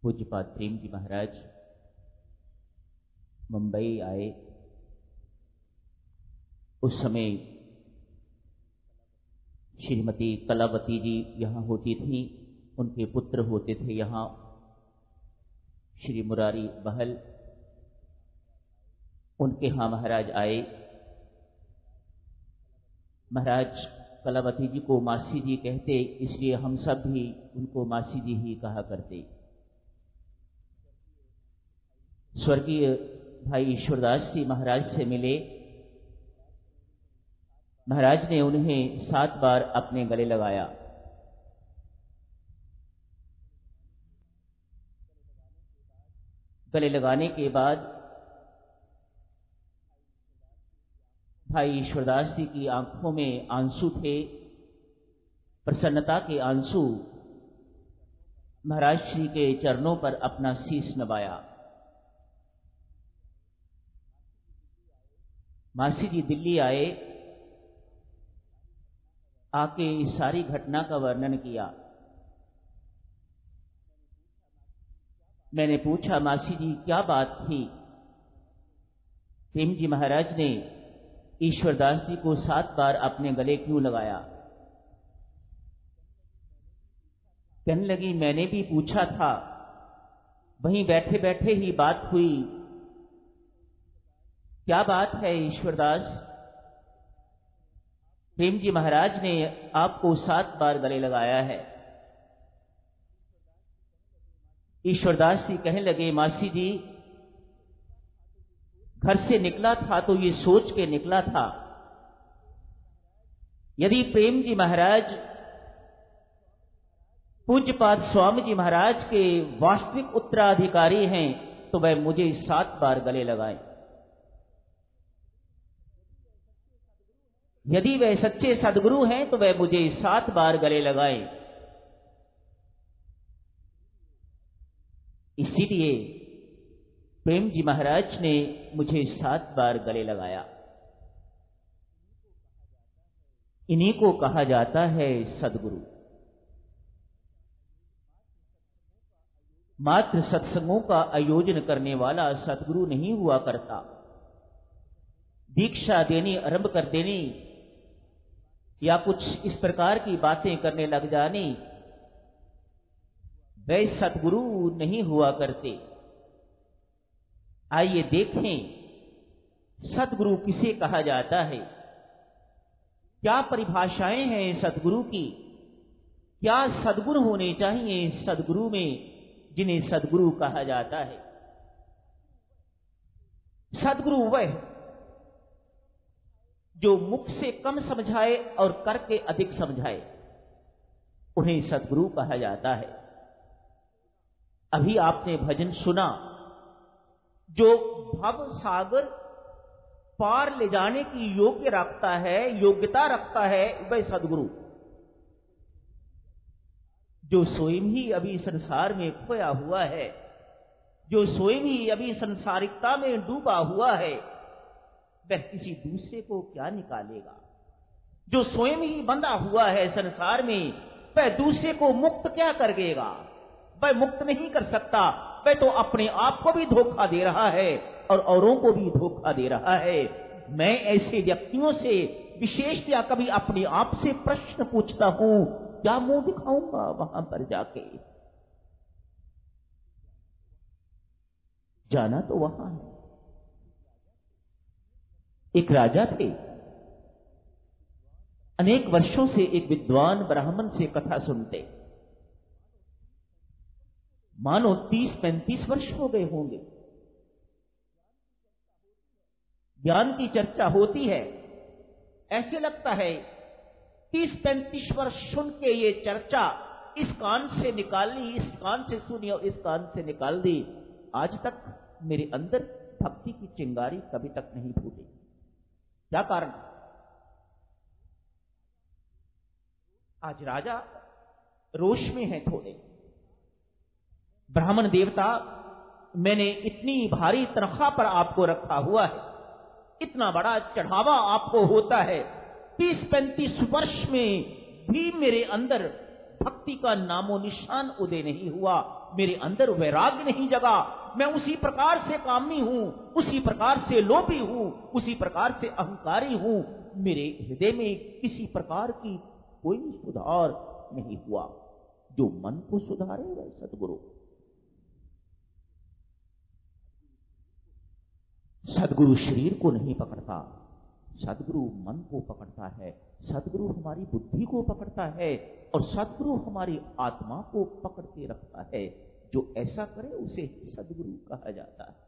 पूज्यपाद प्रेम जी महाराज मुंबई आए। उस समय श्रीमती कलावती जी यहाँ होती थी, उनके पुत्र होते थे यहाँ श्री मुरारी बहल, उनके यहाँ महाराज आए। महाराज कलावती जी को मासी जी कहते, इसलिए हम सब भी उनको मासी जी ही कहा करते। स्वर्गीय भाई ईश्वरदास जी महाराज से मिले। महाराज ने उन्हें 7 बार अपने गले लगाया। गले लगाने के बाद भाई ईश्वरदास जी की आंखों में आंसू थे, प्रसन्नता के आंसू। महाराज श्री के चरणों पर अपना शीश नवाया। मासी जी दिल्ली आए, आके इस सारी घटना का वर्णन किया। मैंने पूछा, मासी जी क्या बात थी? प्रेम जी महाराज ने ईश्वरदास जी को 7 बार अपने गले क्यों लगाया? कहने लगी, मैंने भी पूछा था, वहीं बैठे बैठे ही बात हुई। क्या बात है ईश्वरदास? प्रेम जी महाराज ने आपको 7 बार गले लगाया है। ईश्वरदास जी कहने लगे, मासी जी घर से निकला था तो ये सोच के निकला था, यदि प्रेम जी महाराज पूज्यपाद स्वामी जी महाराज के वास्तविक उत्तराधिकारी हैं तो वह मुझे 7 बार गले लगाएं। यदि वह सच्चे सदगुरु हैं तो वह मुझे 7 बार गले लगाएं। इसीलिए प्रेम जी महाराज ने मुझे 7 बार गले लगाया। इन्हीं को कहा जाता है सदगुरु। मात्र सत्संगों का आयोजन करने वाला सदगुरु नहीं हुआ करता। दीक्षा देनी आरंभ कर देनी या कुछ इस प्रकार की बातें करने लग जानी, वे सदगुरु नहीं हुआ करते। आइए देखें सदगुरु किसे कहा जाता है, क्या परिभाषाएं हैं सदगुरु की, क्या सदगुण होने चाहिए सदगुरु में जिन्हें सदगुरु कहा जाता है। सदगुरु वह जो मुख से कम समझाए और करके अधिक समझाए, उन्हें सदगुरु कहा जाता है। अभी आपने भजन सुना, जो भव सागर पार ले जाने की योग्य रखता है, योग्यता रखता है, वह सदगुरु। जो स्वयं ही अभी संसार में खोया हुआ है, जो स्वयं ही अभी संसारिकता में डूबा हुआ है, वह किसी दूसरे को क्या निकालेगा? जो स्वयं ही बंधा हुआ है संसार में, वह दूसरे को मुक्त क्या करेगा? वह मुक्त नहीं कर सकता। वह तो अपने आप को भी धोखा दे रहा है और औरों को भी धोखा दे रहा है। मैं ऐसे व्यक्तियों से विशेषतया कभी अपने आप से प्रश्न पूछता हूं, क्या मुंह दिखाऊंगा वहां पर जाके? जाना तो वहां है। एक राजा थे, अनेक वर्षों से एक विद्वान ब्राह्मण से कथा सुनते। मानो 30-35 वर्ष हो गए होंगे। ज्ञान की चर्चा होती है, ऐसे लगता है 30-35 वर्ष सुन के ये चर्चा इस कान से निकाल ली, इस कान से सुनी और इस कान से निकाल दी, आज तक मेरे अंदर भक्ति की चिंगारी कभी तक नहीं फूटी। क्या कारण? आज राजा रोष में है थोड़े। ब्राह्मण देवता, मैंने इतनी भारी तनख्वाह पर आपको रखा हुआ है, इतना बड़ा चढ़ावा आपको होता है, 30-35 वर्ष में भी मेरे अंदर भक्ति भक्ति का नामो निशान उदय नहीं हुआ, मेरे अंदर वैराग्य नहीं जगा। मैं उसी प्रकार से कामी हूं, उसी प्रकार से लोभी हूं, उसी प्रकार से अहंकारी हूं। मेरे हृदय में किसी प्रकार की कोई सुधार नहीं हुआ। जो मन को सुधारे वह सदगुरु। सदगुरु शरीर को नहीं पकड़ता, सदगुरु मन को पकड़ता है, सदगुरु हमारी बुद्धि को पकड़ता है और सदगुरु हमारी आत्मा को पकड़ के रखता है। जो ऐसा करे उसे सदगुरु कहा जाता है।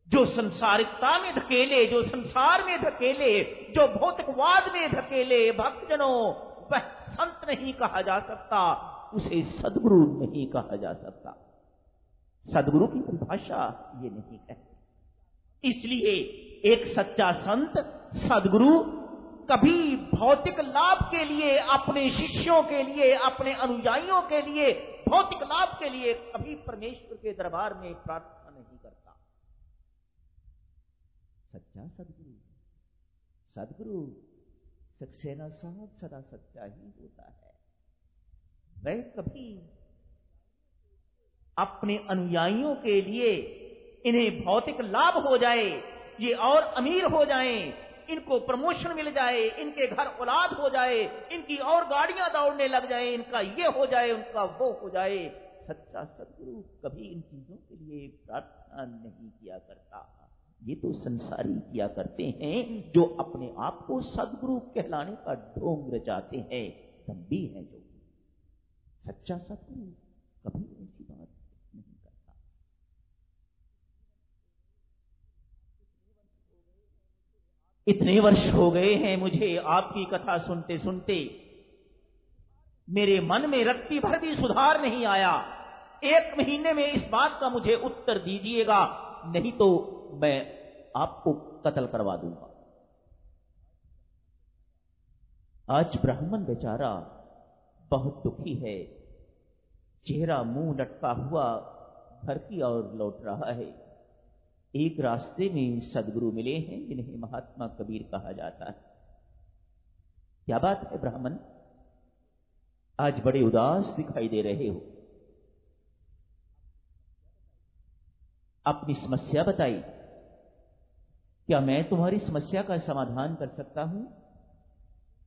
जो संसारिकता में धकेले, जो संसार में धकेले, जो भौतिकवाद में धकेले भक्तजनों, वह संत नहीं कहा जा सकता, उसे सदगुरु नहीं कहा जा सकता। सदगुरु की परिभाषा ये नहीं है। इसलिए एक सच्चा संत सदगुरु कभी भौतिक लाभ के लिए, अपने शिष्यों के लिए, अपने अनुयायियों के लिए, भौतिक लाभ के लिए कभी परमेश्वर के दरबार में प्रार्थना नहीं करता। सच्चा सदगुरु, सदगुरु सक्सेना साहब सदा सच्चा ही होता है। वह कभी अपने अनुयायियों के लिए इन्हें भौतिक लाभ हो जाए, ये और अमीर हो जाएं, इनको प्रमोशन मिल जाए, इनके घर औलाद हो जाए, इनकी और गाड़ियां दौड़ने लग जाए, इनका ये हो जाए, उनका वो हो जाए। सच्चा सदगुरु कभी इन चीजों के लिए प्रार्थना नहीं किया करता। ये तो संसारी किया करते हैं, जो अपने आप को सदगुरु कहलाने का ढोंग रचाते हैं, दम्भी हैं जो। सच्चा सदगुरु कभी ऐसी बात नहीं करता। इतने वर्ष हो गए हैं मुझे आपकी कथा सुनते सुनते, मेरे मन में रत्ती भर भी सुधार नहीं आया। 1 महीने में इस बात का मुझे उत्तर दीजिएगा, नहीं तो मैं आपको कत्ल करवा दूंगा। आज ब्राह्मण बेचारा बहुत दुखी है, चेहरा मुंह लटका हुआ घर की ओर लौट रहा है। एक रास्ते में सदगुरु मिले हैं जिन्हें महात्मा कबीर कहा जाता है। क्या बात है ब्राह्मण, आज बड़े उदास दिखाई दे रहे हो, अपनी समस्या बताई। क्या मैं तुम्हारी समस्या का समाधान कर सकता हूं?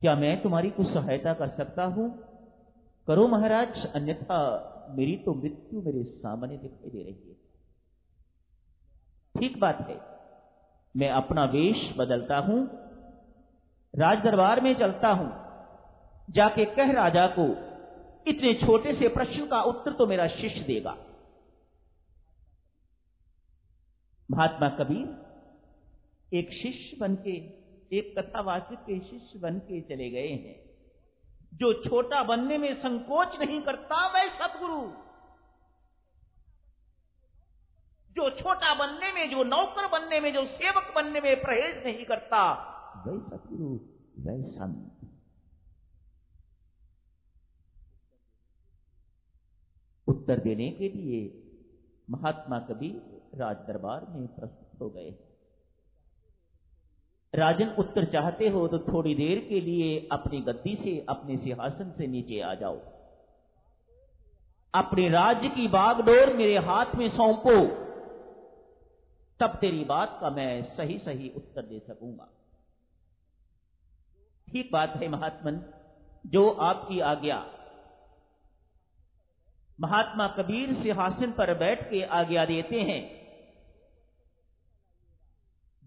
क्या मैं तुम्हारी कुछ सहायता कर सकता हूं? करो महाराज, अन्यथा मेरी तो मृत्यु मेरे सामने दिखाई दे रही है। ठीक बात है, मैं अपना वेश बदलता हूं, राज दरबार में चलता हूं, जाके कह राजा को इतने छोटे से प्रश्न का उत्तर तो मेरा शिष्य देगा। महात्मा कबीर एक शिष्य बनके, एक कथावाचक के शिष्य बनके चले गए हैं। जो छोटा बनने में संकोच नहीं करता वह सतगुरु, जो छोटा बनने में, जो नौकर बनने में, जो सेवक बनने में परहेज नहीं करता वह सतगुरु, वह संत। उत्तर देने के लिए महात्मा कबीर राज दरबार में प्रस्तुत हो गए। राजन, उत्तर चाहते हो तो थोड़ी देर के लिए अपनी गद्दी से, अपने सिंहासन से नीचे आ जाओ। अपने राज्य की बागडोर मेरे हाथ में सौंपो, तब तेरी बात का मैं सही सही उत्तर दे सकूंगा। ठीक बात है महात्मन, जो आपकी आज्ञा। महात्मा कबीर सिंहासन पर बैठ के आज्ञा देते हैं।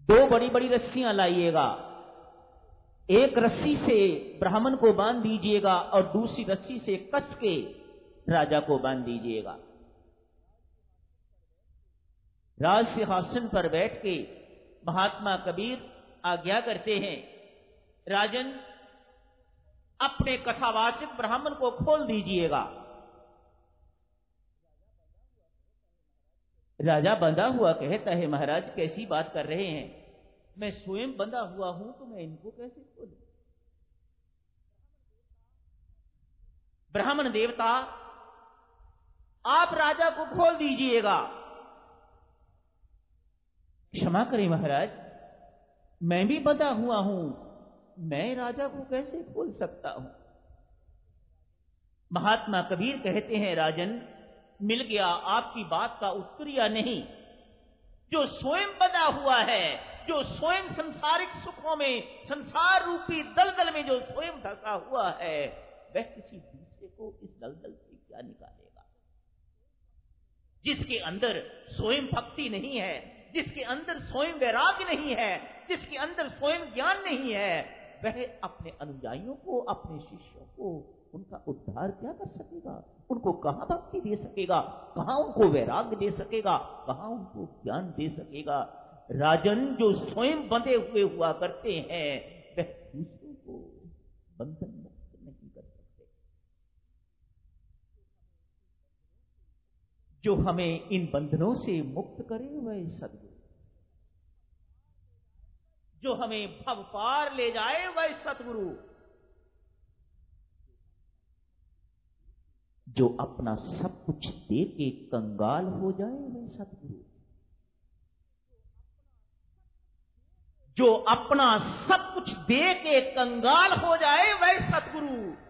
2 बड़ी बड़ी रस्सियां लाइएगा, एक रस्सी से ब्राह्मण को बांध दीजिएगा और दूसरी रस्सी से कस के राजा को बांध दीजिएगा। राज सिंहासन पर बैठ के महात्मा कबीर आज्ञा करते हैं, राजन अपने कथावाचक ब्राह्मण को खोल दीजिएगा। राजा बंधा हुआ कहता है, महाराज कैसी बात कर रहे हैं, मैं स्वयं बंधा हुआ हूं तो मैं इनको कैसे खोलूं? ब्राह्मण देवता आप राजा को खोल दीजिएगा। क्षमा करें महाराज, मैं भी बंधा हुआ हूं, मैं राजा को कैसे खोल सकता हूं? महात्मा कबीर कहते हैं, राजन, मिल गया आपकी बात का उत्तर या नहीं? जो स्वयं बंधा हुआ है, जो स्वयं संसारिक सुखों में, संसार रूपी दलदल में जो स्वयं धंसा हुआ है, वह किसी दूसरे को इस दलदल से क्या निकालेगा? जिसके अंदर स्वयं भक्ति नहीं है, जिसके अंदर स्वयं वैराग्य नहीं है, जिसके अंदर स्वयं ज्ञान नहीं है, वह अपने अनुयायियों को, अपने शिष्यों को उनका उद्धार क्या कर सकेगा? उनको कहां भक्ति दे सकेगा? कहां उनको वैराग्य दे सकेगा? कहां उनको ज्ञान दे सकेगा? राजन, जो स्वयं बंधे हुए हुआ करते हैं, वह दूसरों को बंधन मुक्त नहीं कर सकते। जो हमें इन बंधनों से मुक्त करे वह सद्गुरु, जो हमें भव पार ले जाए वह सतगुरु, जो अपना सब कुछ दे के कंगाल हो जाए वह सतगुरु, जो अपना सब कुछ दे के कंगाल हो जाए वह सतगुरु।